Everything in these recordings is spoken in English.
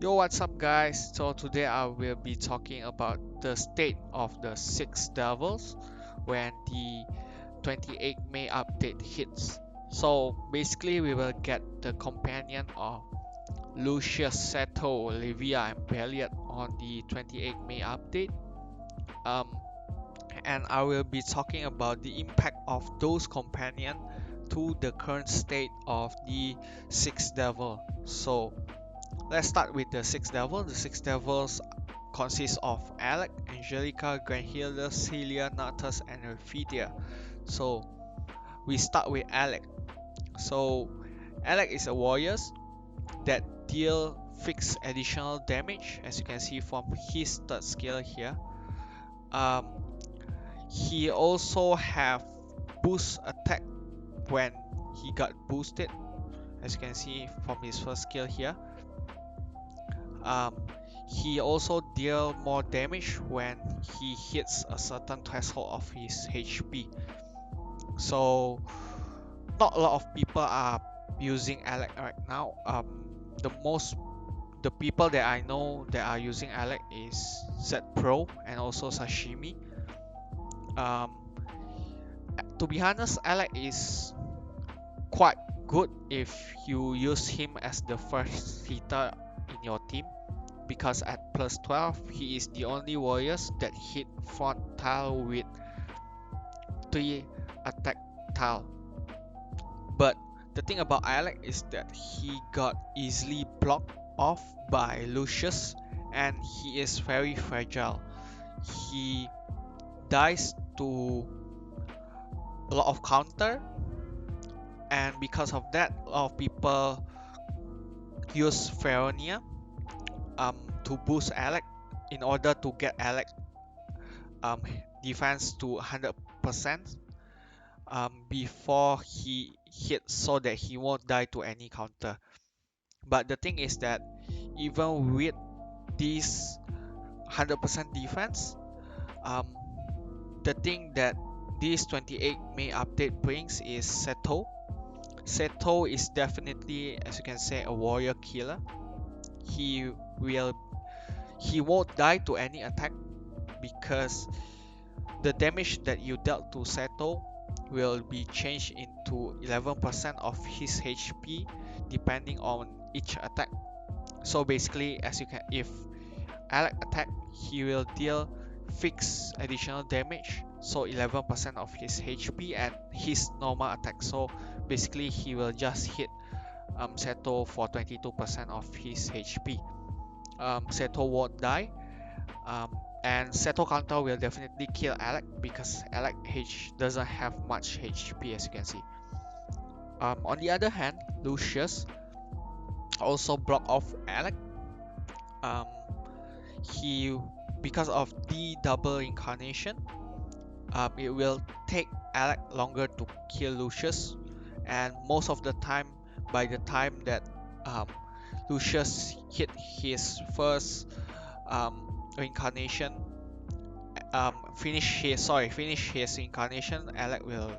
Yo, what's up, guys? So, today I will be talking about the state of the Six Devils when the 28 May update hits. So, basically, we will get the companion of Lucius, Seto, Livia, and Belliot on the 28 May update. Um, and I will be talking about the impact of those companions to the current state of the Six Devil. So, let's start with the Six Devils. The Six Devils consist of Alec, Angelica, Granhilda, Celia, Nartas, and Ophelia. So we start with Alec. So Alec is a warrior that deal fixed additional damage, as you can see from his third skill here. Um, he also have boost attack when he got boosted, as you can see from his first skill here. Um, he also deal more damage when he hits a certain threshold of his HP. So not a lot of people are using Alec right now. The people that I know that are using Alec is Z Pro and also Sashimi. Um, to be honest, Alec is quite good if you use him as the first hitter in your team, because at plus 12 he is the only warriors that hit front tile with 3 attack tile. But the thing about Alec is that he got easily blocked off by Lucius, and he is very fragile. He dies to a lot of counter, and because of that a lot of people use Feronia to boost Alec in order to get Alec um, defense to 100% before he hits, so that he won't die to any counter. But the thing is that even with this 100% defense, um, the thing that this 28 May update brings is Seto. Seto is definitely, as you can say, a warrior killer. He will he won't die to any attack, because the damage that you dealt to Seto will be changed into 11% of his HP depending on each attack. So basically, as you can, if Alec attack, he will deal fixed additional damage, so 11% of his HP and his normal attack. So basically, he will just hit Seto for 22% of his HP. Seto won't die, and Seto counter will definitely kill Alec, because Alec doesn't have much HP, as you can see. On the other hand, Lucius also block off Alec. Um, he Because of the double incarnation, it will take Alec longer to kill Lucius, and most of the time, by the time that um, Lucius hit his first incarnation, finish his incarnation, Alec will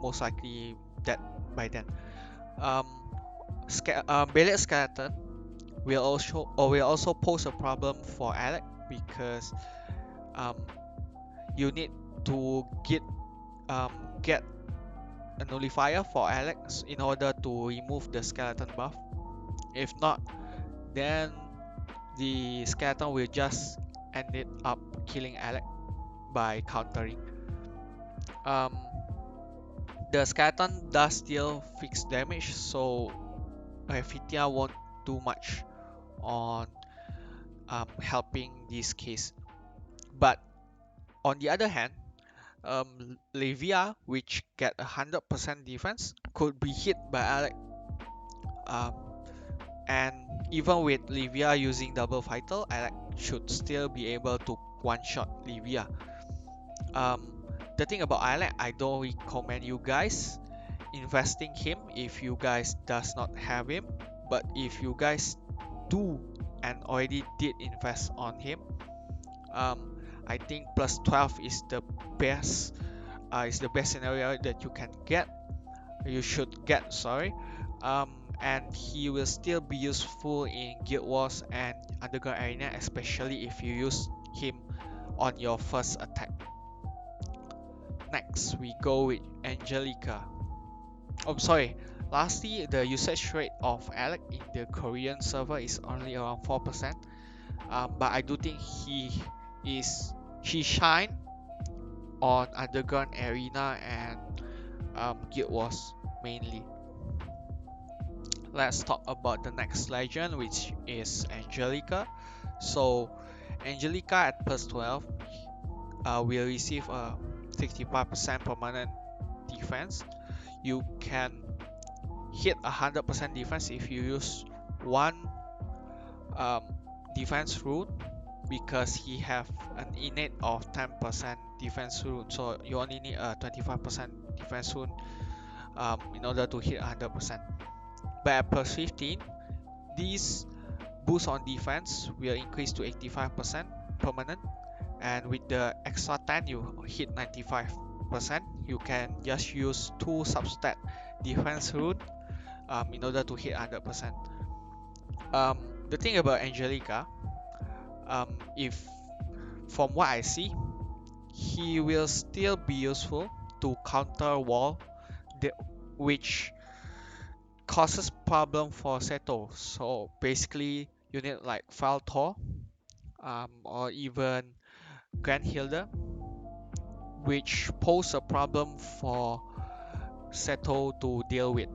most likely dead by then. Um, Ballet skeleton will also pose a problem for Alec, because um, you need to um, get a nullifier for Alex in order to remove the skeleton buff. If not, then the skeleton will just end it up killing Alec by countering. Um, the skeleton does still fixed damage, so Rephitia won't do much on helping this case. But on the other hand, Livia, which get 100% defense, could be hit by Alec. Um, and even with Livia using double vital, Alec should still be able to one-shot Livia. The thing about Alec, I don't recommend you guys investing him if you guys does not have him. But if you guys do and already did invest on him, I think plus 12 is the best scenario that you should get, sorry. and he will still be useful in Guild Wars and Underground Arena, especially if you use him on your first attack. Next, we go with Angelica. Oh, sorry. Lastly, the usage rate of Alec in the Korean server is only around 4%. But I do think he shine on Underground Arena and Guild Wars mainly. Let's talk about the next legend, which is Angelica. So Angelica at plus 12 will receive a 65% permanent defense. You can hit 100% defense if you use one um, defense rune, because he have an innate of 10% defense rune, so you only need a 25% defense rune in order to hit 100%. But at plus 15, these boost on defense will increase to 85% permanent, and with the extra 10 you hit 95%. You can just use 2 substat defense rune in order to hit 100%. The thing about Angelica, if from what I see, he will still be useful to counter wall, which causes problem for Seto. So basically, you need like Faltor, or even Grand Hilda, which pose a problem for Seto to deal with.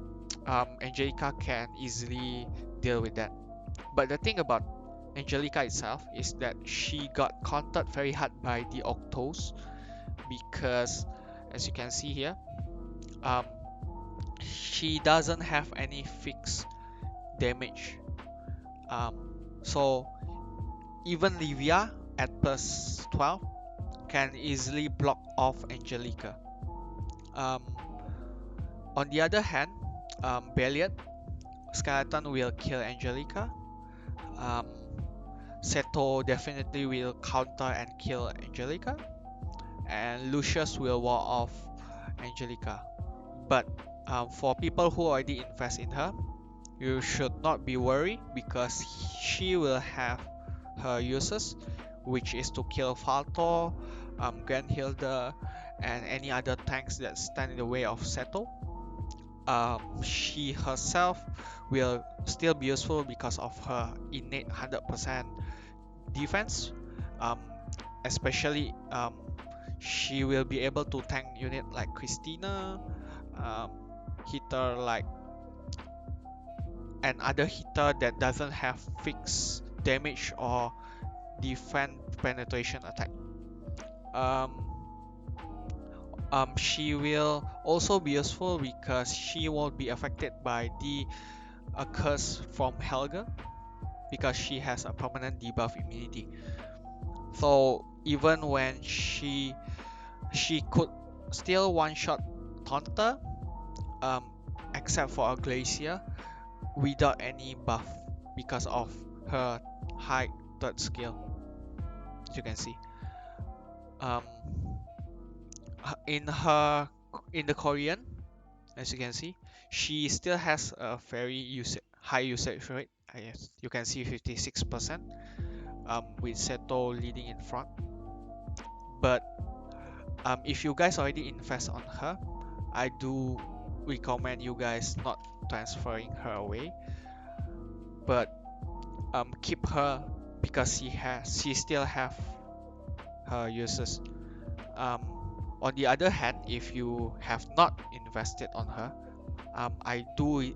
Angelica can easily deal with that. But the thing about Angelica itself is that she got countered very hard by the Octos, because as you can see here, um, she doesn't have any fixed damage. Um, so even Livia at plus 12 can easily block off Angelica. Um, on the other hand, Belliot Skeleton will kill Angelica. Um, Seto definitely will counter and kill Angelica, and Lucius will ward off Angelica. But for people who already invest in her, you should not be worried, because she will have her uses, which is to kill Faltor, Grand Hilda, and any other tanks that stand in the way of Seto. She herself will still be useful because of her innate 100% defense. Um, especially she will be able to tank unit like Christina, um, hitter like and other hitter that doesn't have fixed damage or defense penetration attack. Um, she will also be useful because she won't be affected by the curse from Helga, because she has a permanent debuff immunity. So even when she could still one-shot Taunter, um, except for a Glacier, without any buff because of her high third skill, as you can see. Um, in the Korean, as you can see, she still has a very high usage rate. Yes, you can see 56%, with Seto leading in front. But if you guys already invest on her, I do recommend you guys not transferring her away, but keep her, because she still have her uses. Um, on the other hand, if you have not invested on her, I do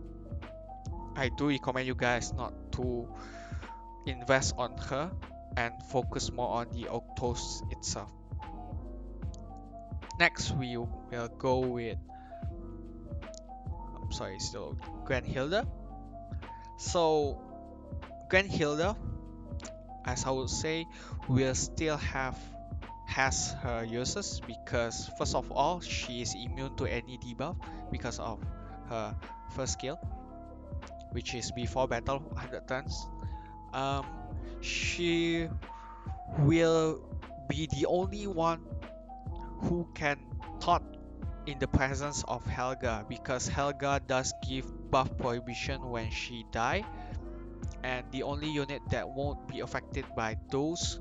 recommend you guys not to invest on her and focus more on the Octos itself. Next, we will go with still Grand Hilda. So Grand Hilda, as I would say, will still has her uses, because first of all, she is immune to any debuff because of her first skill, which is before battle 100 turns. Um, she will be the only one who can taunt in the presence of Helga, because Helga does give buff prohibition when she die, and the only unit that won't be affected by those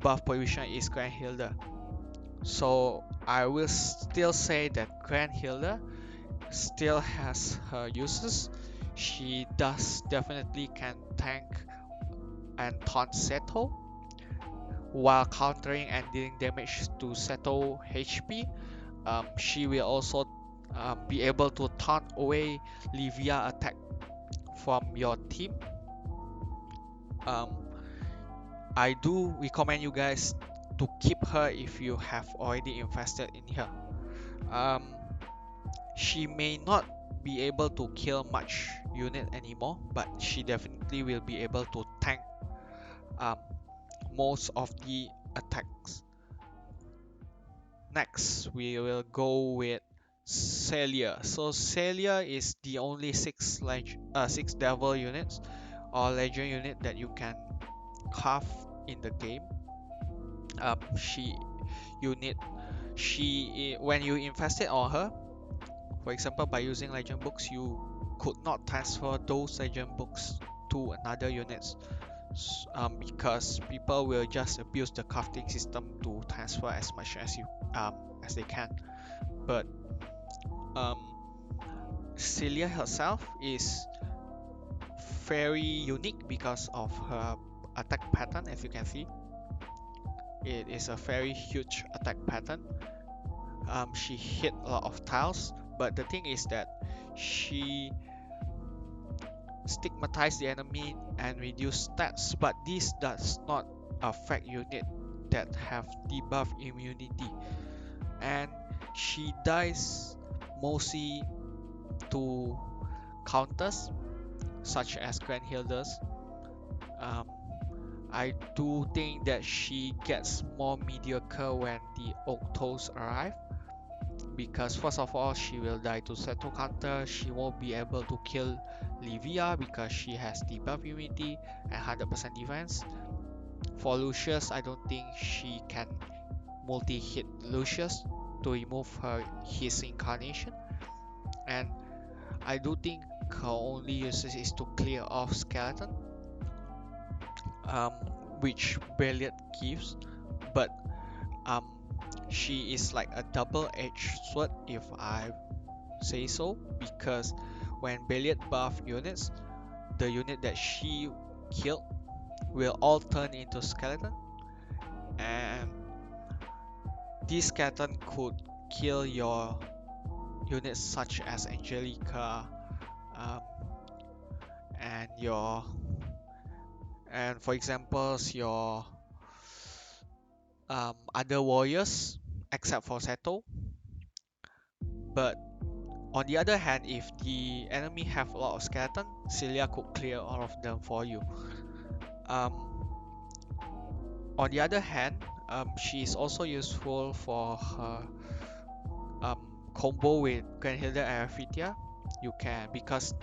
buff prohibition is Grand Hilda. So I will still say that Grand Hilda still has her uses. She does definitely can tank and taunt Seto while countering and dealing damage to Seto HP. She will also be able to taunt away Livia attack from your team. Um, I do recommend you guys to keep her if you have already invested in her. Um, she may not be able to kill much unit anymore, but she definitely will be able to tank um, most of the attacks. Next, we will go with Celia. So Celia is the only six devil units or legend unit that you can carve in the game. She unit she when you invest it on her, for example, by using legend books, you could not transfer those legend books to another units, because people will just abuse the crafting system to transfer as much as they can. But um, Celia herself is very unique because of her attack pattern. As you can see, it is a very huge attack pattern. She hit a lot of tiles, but the thing is that she stigmatized the enemy and reduce stats, but this does not affect unit that have debuff immunity, and she dies mostly to counters such as Grand Hilda's. um, I do think that she gets more mediocre when the Octos arrive, because first of all she will die to Seto counter, she won't be able to kill Livia because she has debuff immunity and 100% defense. For Lucius, I don't think she can multi-hit Lucius to remove his incarnation, and I do think her only uses is to clear off skeleton, um, which Brilliant gives, but um, she is like a double-edged sword if I say so, because when Brilliant buff units, the unit that she killed will all turn into skeleton, and this skeleton could kill your units such as Angelica, um, and your and for examples your other warriors except for Seto. But on the other hand, if the enemy have a lot of skeleton, Celia could clear all of them for you. Um, on the other hand, she is also useful for her um, combo with Grenhilda and Aphithia. You can, because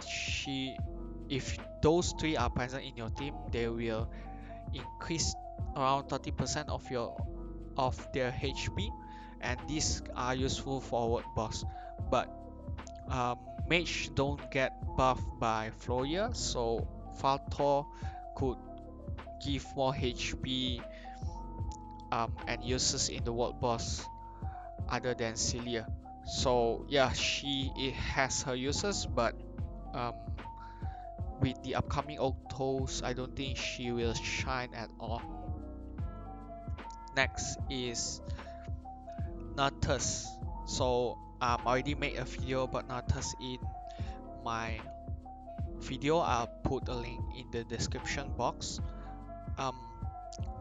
if those three are present in your team, they will increase around 30% of their HP, and these are useful for word boss. But mage don't get buffed by Floria, so Faltor could give more HP and uses in the world boss other than Celia. So yeah, it has her uses, but um, with the upcoming Octos, I don't think she will shine at all. Next is nartas. So I already made a video about nartas in my video. I'll put a link in the description box. Um,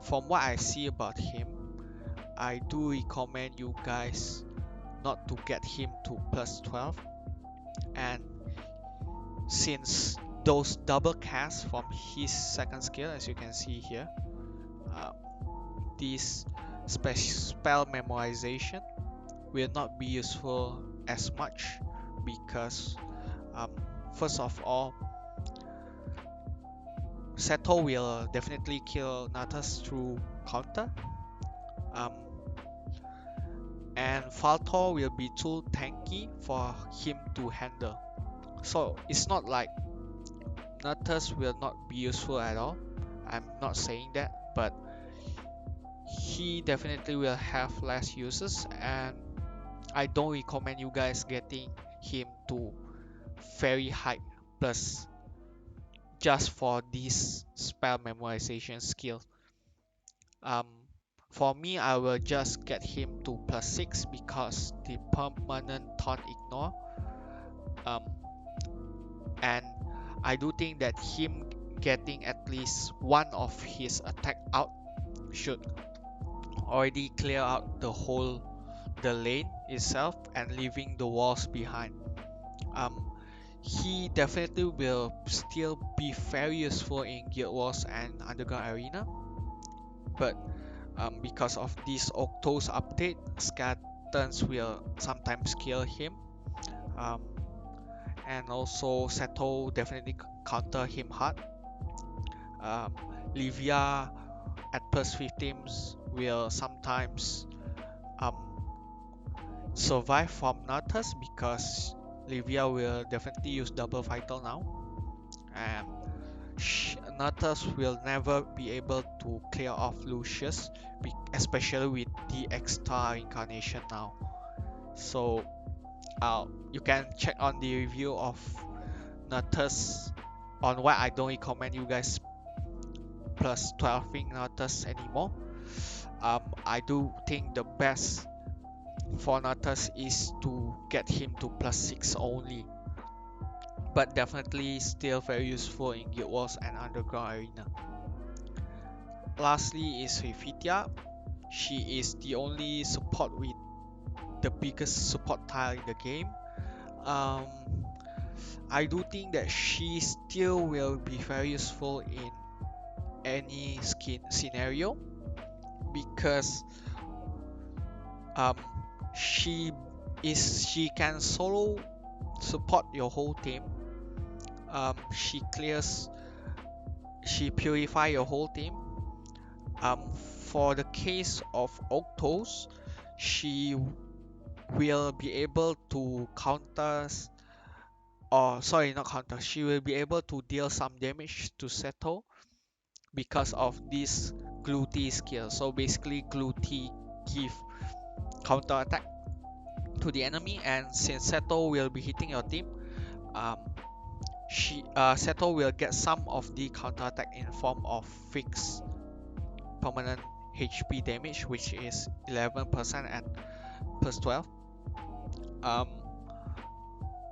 from what I see about him, I do recommend you guys not to get him to plus 12, and since those double casts from his second skill, as you can see here, uh, this spell memorization will not be useful as much, because um, first of all, Seto will definitely kill Natas through counter. Um, and Faltor will be too tanky for him to handle. So it's not like Nartas will not be useful at all. I'm not saying that, but he definitely will have less uses, and I don't recommend you guys getting him to very high plus just for this spell memorization skill. Um, for me, I will just get him to +6 because the permanent taunt ignore. Um, and I do think that him getting at least one of his attack out should already clear out the lane itself and leaving the walls behind. Um, he definitely will still be very useful in Guild Wars and Underground Arena, but because of this Octos update, Skeletons will sometimes kill him. Um, and also Seto definitely counter him hard. Um, Livia at +15s will sometimes um, survive from Natas because Livia will definitely use double vital now, and Natas will never be able to clear off Lucius, especially with the extra incarnation now. So you can check on the review of Natas on why I don't recommend you guys +12ing Natas anymore. I do think the best for Natas is to get him to +6 only, but definitely still very useful in Guild Wars and Underground Arena. Lastly is Rifithia. She is the only support with the biggest support tile in the game. Um, I do think that she still will be very useful in any skin scenario because um, she she can solo support your whole team. She purify your whole team. For the case of Octos, she will be able to counter, or sorry, not counter. She will be able to deal some damage to Seto because of this Gluty skill. So basically, Gluty give counter attack to the enemy, and since Seto will be hitting your team, um, Seto will get some of the counter attack in form of fixed permanent HP damage, which is 11% and +12. Um,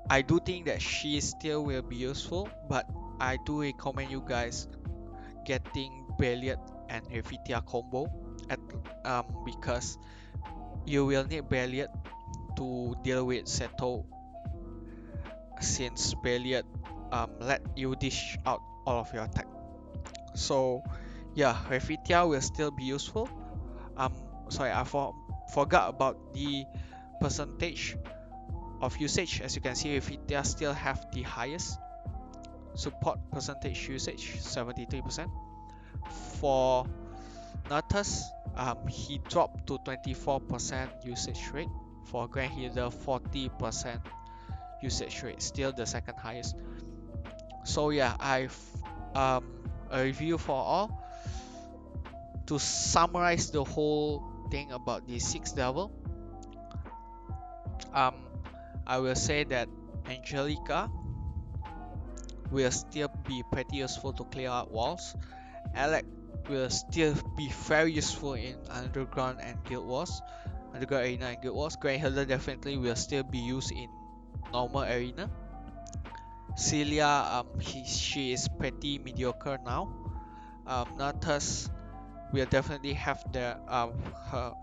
I do think that she still will be useful, but I do recommend you guys getting Brilliant and Revithia combo at because you will need Brilliant to deal with Seto, since Brilliant let you dish out all of your attack. So yeah, Revithia will still be useful. Um, sorry, forgot about the percentage of usage. As you can see, Revithia still have the highest support percentage usage, 73%. For Natas, he dropped to 24% usage rate. For Grand Healer, 40% usage rate, still the second highest. So yeah, I've a review for all. To summarize the whole thing about the 6th level, um, I will say that Angelica will still be pretty useful to clear out walls. Alec will still be very useful in Underground and Guild Wars, Underground Arena and Guild Wars. Great Healer definitely will still be used in normal arena. Celia, she is pretty mediocre now. Natas will definitely have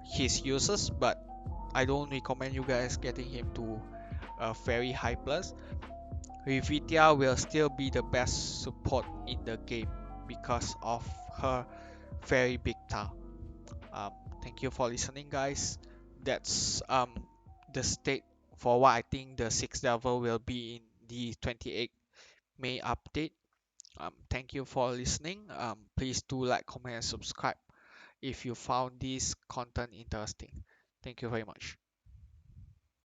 his uses, but I don't recommend you guys getting him to a very high plus. Rivithia will still be the best support in the game because of her very big tower. Um, Thank you for listening, guys. That's the state for what I think the 6th level will be in the 28th May update. Thank you for listening. Please do like, comment, and subscribe if you found this content interesting. Thank you very much.